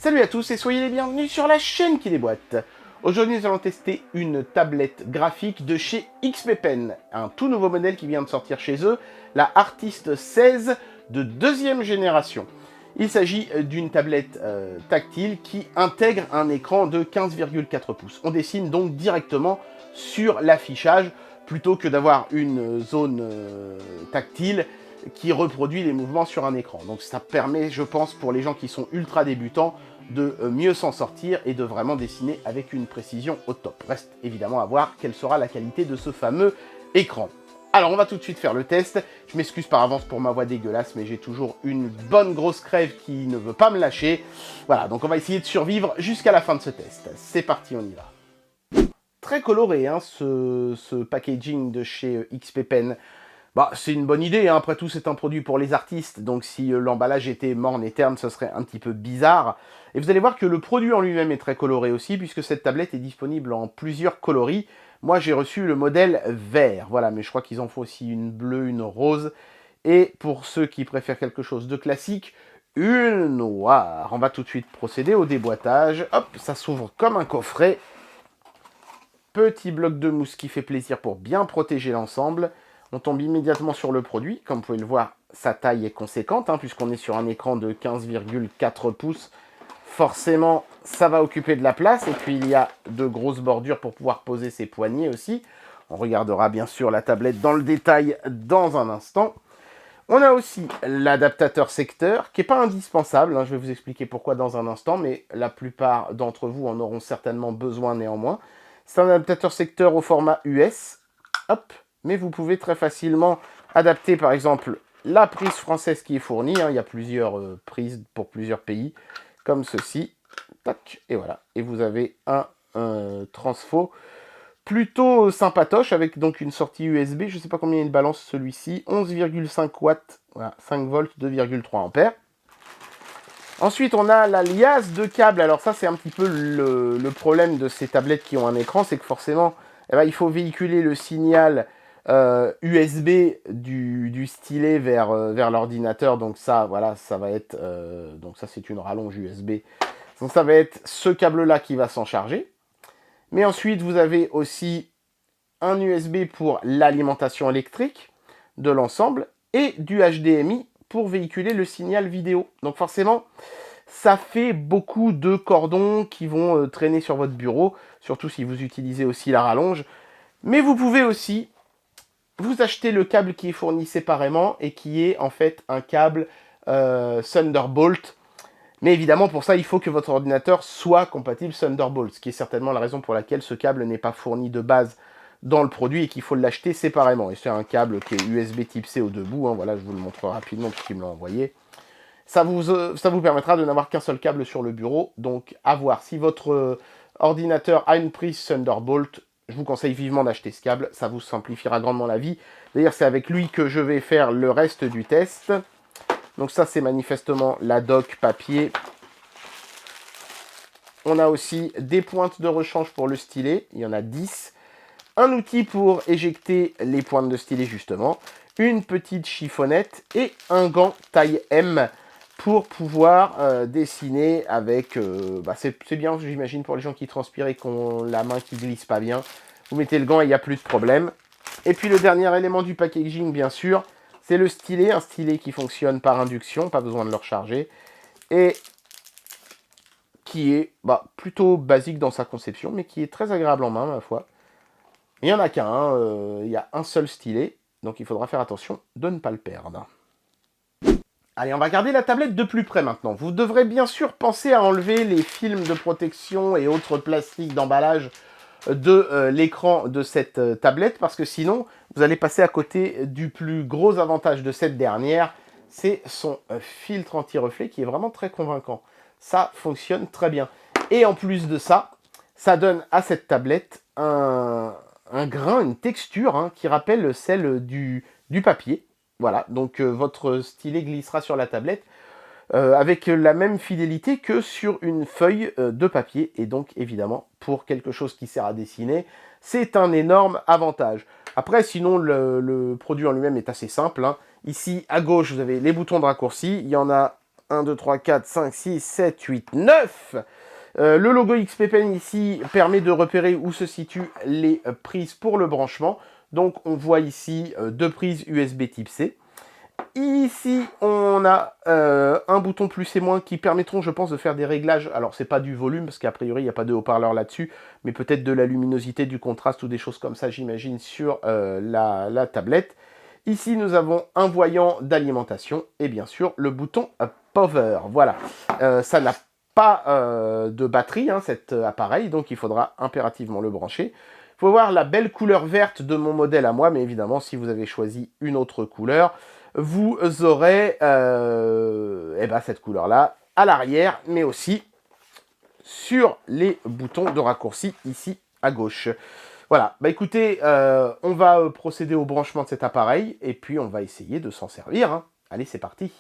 Salut à tous et soyez les bienvenus sur la chaîne qui déboîte. Aujourd'hui nous allons tester une tablette graphique de chez XP Pen, un tout nouveau modèle qui vient de sortir chez eux, la Artist 16 de deuxième génération. Il s'agit d'une tablette tactile qui intègre un écran de 15,4 pouces. On dessine donc directement sur l'affichage plutôt que d'avoir une zone tactile qui reproduit les mouvements sur un écran. Donc ça permet, je pense, pour les gens qui sont ultra débutants, de mieux s'en sortir et de vraiment dessiner avec une précision au top. Reste évidemment à voir quelle sera la qualité de ce fameux écran. Alors on va tout de suite faire le test. Je m'excuse par avance pour ma voix dégueulasse, mais j'ai toujours une bonne grosse crève qui ne veut pas me lâcher. Voilà, donc on va essayer de survivre jusqu'à la fin de ce test. C'est parti, on y va. Très coloré, hein, ce packaging de chez XP Pen. Bah, c'est une bonne idée, hein. Après tout c'est un produit pour les artistes, donc si l'emballage était morne et terne, ce serait un petit peu bizarre. Et vous allez voir que le produit en lui-même est très coloré aussi, puisque cette tablette est disponible en plusieurs coloris. Moi j'ai reçu le modèle vert, voilà, mais je crois qu'ils en font aussi une bleue, une rose, et pour ceux qui préfèrent quelque chose de classique, une noire. On va tout de suite procéder au déboîtage. Hop, ça s'ouvre comme un coffret. Petit bloc de mousse qui fait plaisir pour bien protéger l'ensemble. On tombe immédiatement sur le produit. Comme vous pouvez le voir, sa taille est conséquente, hein, puisqu'on est sur un écran de 15,4 pouces. Forcément, ça va occuper de la place. Et puis, il y a de grosses bordures pour pouvoir poser ses poignets aussi. On regardera bien sûr la tablette dans le détail dans un instant. On a aussi l'adaptateur secteur, qui n'est pas indispensable. Hein, je vais vous expliquer pourquoi dans un instant, mais la plupart d'entre vous en auront certainement besoin néanmoins. C'est un adaptateur secteur au format US. Hop. Mais vous pouvez très facilement adapter, par exemple, la prise française qui est fournie. Hein, il y a plusieurs prises pour plusieurs pays, comme ceci. Tac, et voilà. Et vous avez un transfo plutôt sympatoche, avec donc une sortie USB. Je ne sais pas combien il balance celui-ci. 11,5 watts, voilà, 5 volts, 2,3 ampères. Ensuite, on a la liasse de câbles. Alors ça, c'est un petit peu le problème de ces tablettes qui ont un écran, c'est que forcément, eh ben, il faut véhiculer le signal USB du stylet vers l'ordinateur. Donc ça, voilà, ça va être... donc ça, c'est une rallonge USB. Donc ça va être ce câble-là qui va s'en charger. Mais ensuite, vous avez aussi un USB pour l'alimentation électrique de l'ensemble et du HDMI pour véhiculer le signal vidéo. Donc forcément, ça fait beaucoup de cordons qui vont traîner sur votre bureau, surtout si vous utilisez aussi la rallonge. Mais vous pouvez aussi vous acheter le câble qui est fourni séparément et qui est en fait un câble Thunderbolt. Mais évidemment, pour ça, il faut que votre ordinateur soit compatible Thunderbolt, ce qui est certainement la raison pour laquelle ce câble n'est pas fourni de base dans le produit et qu'il faut l'acheter séparément. Et c'est un câble qui est USB type C au debout, hein, voilà, je vous le montre rapidement puisqu'il me l'a envoyé. Ça vous permettra de n'avoir qu'un seul câble sur le bureau, donc à voir. Si votre ordinateur a une prise Thunderbolt, je vous conseille vivement d'acheter ce câble, ça vous simplifiera grandement la vie. D'ailleurs, c'est avec lui que je vais faire le reste du test. Donc ça, c'est manifestement la dock papier. On a aussi des pointes de rechange pour le stylet, il y en a 10. Un outil pour éjecter les pointes de stylet justement. Une petite chiffonnette et un gant taille M pour pouvoir dessiner avec... c'est bien, j'imagine, pour les gens qui transpirent et qui ont la main qui glisse pas bien. Vous mettez le gant et il n'y a plus de problème. Et puis le dernier élément du packaging, bien sûr, c'est le stylet. Un stylet qui fonctionne par induction, pas besoin de le recharger. Et qui est plutôt basique dans sa conception, mais qui est très agréable en main, ma foi. Il n'y en a qu'un, il y a un seul stylet, donc il faudra faire attention de ne pas le perdre. Allez, on va regarder la tablette de plus près maintenant. Vous devrez bien sûr penser à enlever les films de protection et autres plastiques d'emballage de l'écran de cette tablette, parce que sinon, vous allez passer à côté du plus gros avantage de cette dernière, c'est son filtre anti-reflet qui est vraiment très convaincant. Ça fonctionne très bien. Et en plus de ça, ça donne à cette tablette un grain, une texture hein, qui rappelle celle du papier. Voilà, donc votre stylet glissera sur la tablette avec la même fidélité que sur une feuille de papier. Et donc, évidemment, pour quelque chose qui sert à dessiner, c'est un énorme avantage. Après, sinon, le produit en lui-même est assez simple. Hein. Ici, à gauche, vous avez les boutons de raccourci. Il y en a 1, 2, 3, 4, 5, 6, 7, 8, 9. Le logo XP-Pen ici permet de repérer où se situent les prises pour le branchement. Donc on voit ici deux prises USB type C. Ici, on a un bouton plus et moins qui permettront, je pense, de faire des réglages. Alors, c'est pas du volume, parce qu'a priori, il n'y a pas de haut-parleur là-dessus, mais peut-être de la luminosité, du contraste ou des choses comme ça, j'imagine, sur la tablette. Ici, nous avons un voyant d'alimentation et bien sûr, le bouton Power. Voilà, ça n'a pas de batterie, hein, cet appareil, donc il faudra impérativement le brancher. Il faut voir la belle couleur verte de mon modèle à moi, mais évidemment, si vous avez choisi une autre couleur, vous aurez cette couleur-là à l'arrière, mais aussi sur les boutons de raccourci ici à gauche. Voilà, bah écoutez, on va procéder au branchement de cet appareil, et puis on va essayer de s'en servir, hein. Allez, c'est parti.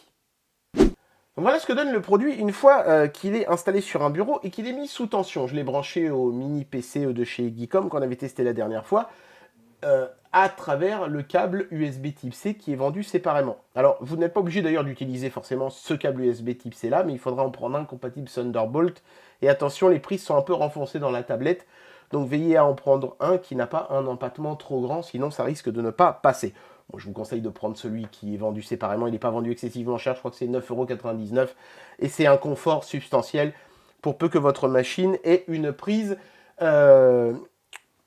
Donc voilà ce que donne le produit une fois qu'il est installé sur un bureau et qu'il est mis sous tension. Je l'ai branché au mini PC de chez Geekom qu'on avait testé la dernière fois, à travers le câble USB type C qui est vendu séparément. Alors, vous n'êtes pas obligé d'ailleurs d'utiliser forcément ce câble USB type C là, mais il faudra en prendre un compatible Thunderbolt. Et attention, les prises sont un peu renfoncées dans la tablette, donc veillez à en prendre un qui n'a pas un empattement trop grand, sinon ça risque de ne pas passer. Bon, je vous conseille de prendre celui qui est vendu séparément, il n'est pas vendu excessivement cher, je crois que c'est 9,99 €, et c'est un confort substantiel pour peu que votre machine ait une prise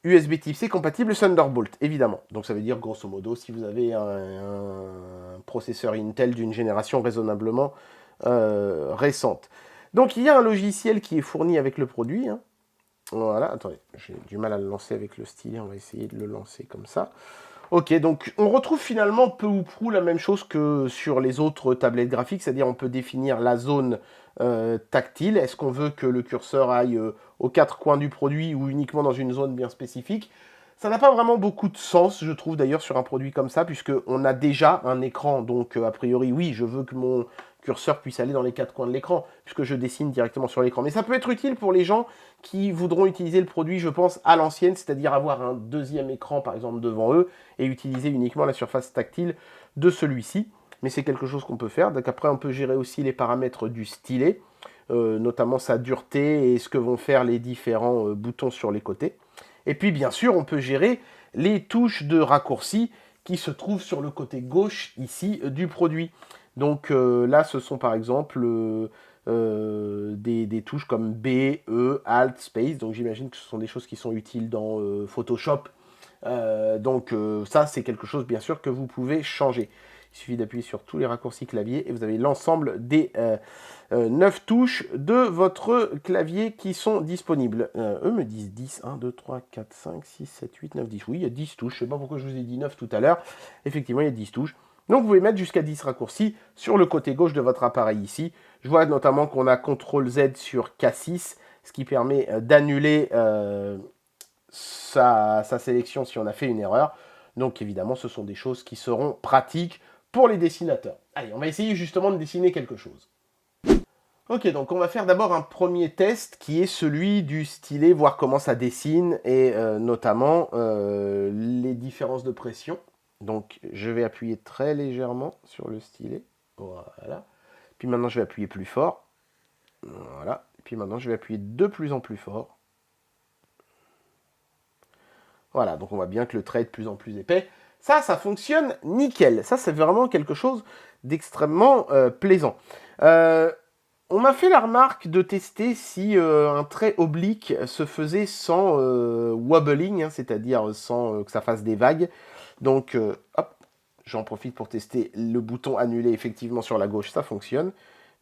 USB type C compatible Thunderbolt, évidemment. Donc ça veut dire, grosso modo, si vous avez un processeur Intel d'une génération raisonnablement récente. Donc il y a un logiciel qui est fourni avec le produit, hein. Voilà, attendez, j'ai du mal à le lancer avec le stylet, on va essayer de le lancer comme ça. Ok, donc on retrouve finalement peu ou prou la même chose que sur les autres tablettes graphiques, c'est-à-dire on peut définir la zone tactile. Est-ce qu'on veut que le curseur aille aux quatre coins du produit ou uniquement dans une zone bien spécifique? Ça n'a pas vraiment beaucoup de sens, je trouve, d'ailleurs, sur un produit comme ça, puisqu'on a déjà un écran. Donc, a priori, oui, je veux que mon curseur puisse aller dans les quatre coins de l'écran, puisque je dessine directement sur l'écran. Mais ça peut être utile pour les gens qui voudront utiliser le produit, je pense, à l'ancienne, c'est-à-dire avoir un deuxième écran, par exemple, devant eux, et utiliser uniquement la surface tactile de celui-ci. Mais c'est quelque chose qu'on peut faire. Donc après, on peut gérer aussi les paramètres du stylet, notamment sa dureté et ce que vont faire les différents boutons sur les côtés. Et puis, bien sûr, on peut gérer les touches de raccourci qui se trouvent sur le côté gauche, ici, du produit. Donc là, ce sont par exemple des touches comme B, E, Alt, Space. Donc j'imagine que ce sont des choses qui sont utiles dans Photoshop. Ça, c'est quelque chose, bien sûr, que vous pouvez changer. Il suffit d'appuyer sur tous les raccourcis clavier et vous avez l'ensemble des 9 touches de votre clavier qui sont disponibles. Eux me disent 10, 1, 2, 3, 4, 5, 6, 7, 8, 9, 10. Oui, il y a 10 touches. Je ne sais pas pourquoi je vous ai dit 9 tout à l'heure. Effectivement, il y a 10 touches. Donc vous pouvez mettre jusqu'à 10 raccourcis sur le côté gauche de votre appareil ici. Je vois notamment qu'on a CTRL Z sur K6, ce qui permet d'annuler sa sélection si on a fait une erreur. Donc évidemment, ce sont des choses qui seront pratiques pour les dessinateurs. Allez, on va essayer justement de dessiner quelque chose. Ok, donc on va faire d'abord un premier test qui est celui du stylet, voir comment ça dessine et notamment les différences de pression. Donc je vais appuyer très légèrement sur le stylet. Voilà. Puis maintenant je vais appuyer plus fort. Voilà. Puis maintenant je vais appuyer de plus en plus fort. Voilà, donc on voit bien que le trait est de plus en plus épais. Ça fonctionne nickel. Ça, c'est vraiment quelque chose d'extrêmement plaisant. On m'a fait la remarque de tester si un trait oblique se faisait sans wobbling, hein, c'est-à-dire sans que ça fasse des vagues. Donc, hop, j'en profite pour tester le bouton annuler effectivement sur la gauche, ça fonctionne.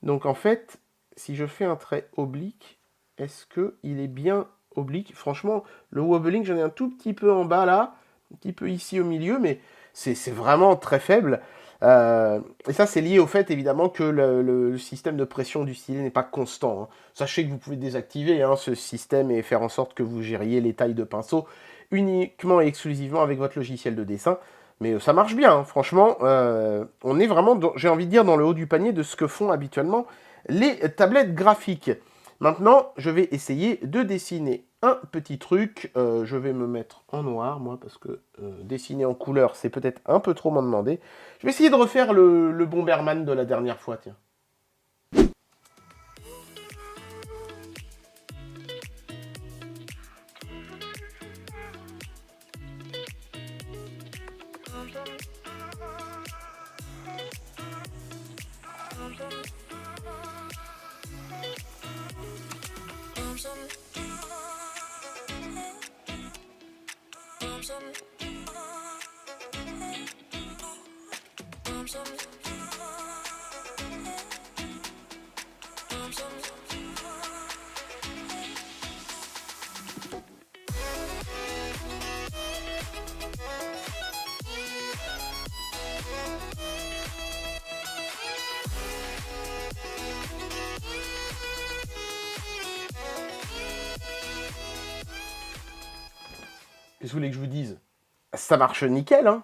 Donc en fait, si je fais un trait oblique, est-ce qu'il est bien oblique? Franchement, le wobbling, j'en ai un tout petit peu en bas là, un petit peu ici au milieu, mais c'est vraiment très faible. Et ça, c'est lié au fait, évidemment, que le système de pression du stylet n'est pas constant, hein. Sachez que vous pouvez désactiver ce système et faire en sorte que vous gériez les tailles de pinceau uniquement et exclusivement avec votre logiciel de dessin. Mais ça marche bien, hein. Franchement, on est vraiment, j'ai envie de dire, dans le haut du panier de ce que font habituellement les tablettes graphiques. Maintenant, je vais essayer de dessiner un petit truc. Je vais me mettre en noir, moi, parce que dessiner en couleur, c'est peut-être un peu trop m'en demander. Je vais essayer de refaire le Bomberman de la dernière fois, tiens. Qu'est-ce que vous voulez que je vous dise? Ça marche nickel, hein.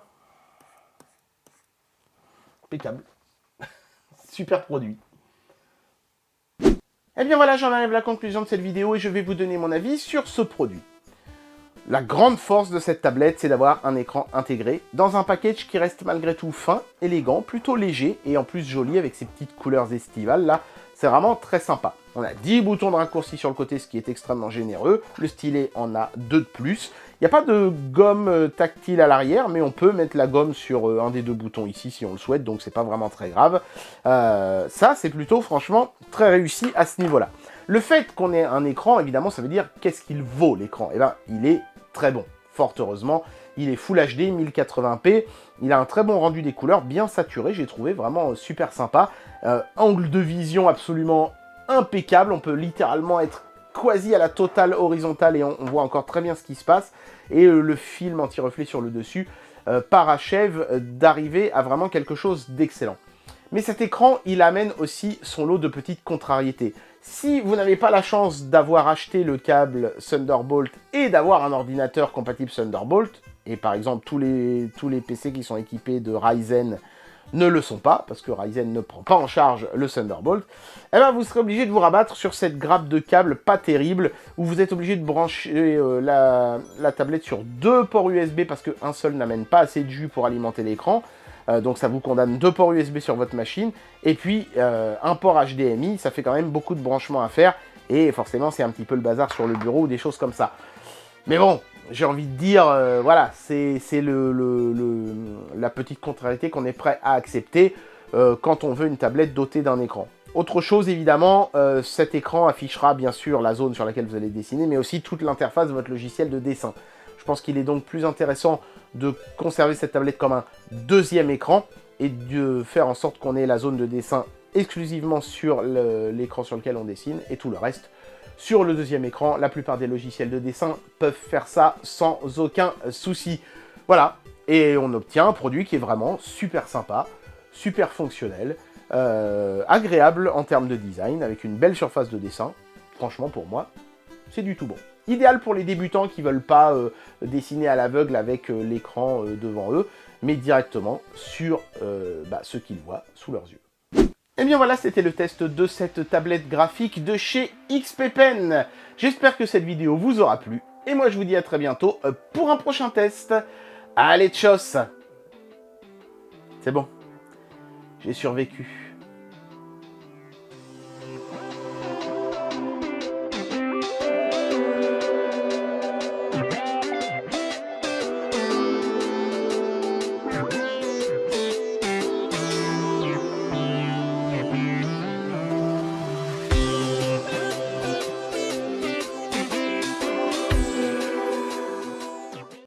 Impeccable. Super produit. Et bien voilà, j'en arrive à la conclusion de cette vidéo et je vais vous donner mon avis sur ce produit. La grande force de cette tablette, c'est d'avoir un écran intégré dans un package qui reste malgré tout fin, élégant, plutôt léger et en plus joli avec ses petites couleurs estivales là. C'est vraiment très sympa. On a 10 boutons de raccourci sur le côté, ce qui est extrêmement généreux. Le stylet en a 2 de plus. Il n'y a pas de gomme tactile à l'arrière, mais on peut mettre la gomme sur un des 2 boutons ici si on le souhaite, donc c'est pas vraiment très grave. Ça, c'est plutôt franchement très réussi à ce niveau-là. Le fait qu'on ait un écran, évidemment, ça veut dire qu'est-ce qu'il vaut l'écran? Eh bien, il est très bon, fort heureusement. Il est Full HD 1080p, il a un très bon rendu des couleurs, bien saturé, j'ai trouvé vraiment super sympa. Angle de vision absolument impeccable, on peut littéralement être quasi à la totale horizontale et on voit encore très bien ce qui se passe. Et le film anti-reflet sur le dessus parachève d'arriver à vraiment quelque chose d'excellent. Mais cet écran, il amène aussi son lot de petites contrariétés. Si vous n'avez pas la chance d'avoir acheté le câble Thunderbolt et d'avoir un ordinateur compatible Thunderbolt, et par exemple tous les PC qui sont équipés de Ryzen ne le sont pas, parce que Ryzen ne prend pas en charge le Thunderbolt, eh ben vous serez obligé de vous rabattre sur cette grappe de câbles pas terrible, où vous êtes obligé de brancher la tablette sur 2 ports USB, parce qu'un seul n'amène pas assez de jus pour alimenter l'écran. Donc ça vous condamne 2 ports USB sur votre machine, et puis un port HDMI, ça fait quand même beaucoup de branchements à faire, et forcément c'est un petit peu le bazar sur le bureau ou des choses comme ça. Mais bon, j'ai envie de dire, voilà, c'est la petite contrariété qu'on est prêt à accepter quand on veut une tablette dotée d'un écran. Autre chose, évidemment, cet écran affichera bien sûr la zone sur laquelle vous allez dessiner, mais aussi toute l'interface de votre logiciel de dessin. Je pense qu'il est donc plus intéressant de conserver cette tablette comme un deuxième écran et de faire en sorte qu'on ait la zone de dessin exclusivement sur l'écran sur lequel on dessine et tout le reste sur le deuxième écran. La plupart des logiciels de dessin peuvent faire ça sans aucun souci. Voilà, et on obtient un produit qui est vraiment super sympa, super fonctionnel, agréable en termes de design, avec une belle surface de dessin. Franchement, pour moi, c'est du tout bon. Idéal pour les débutants qui ne veulent pas dessiner à l'aveugle avec l'écran devant eux, mais directement sur ce qu'ils voient sous leurs yeux. Et bien voilà, c'était le test de cette tablette graphique de chez XP Pen. J'espère que cette vidéo vous aura plu, et moi je vous dis à très bientôt pour un prochain test. Allez, tchuss! C'est bon, j'ai survécu.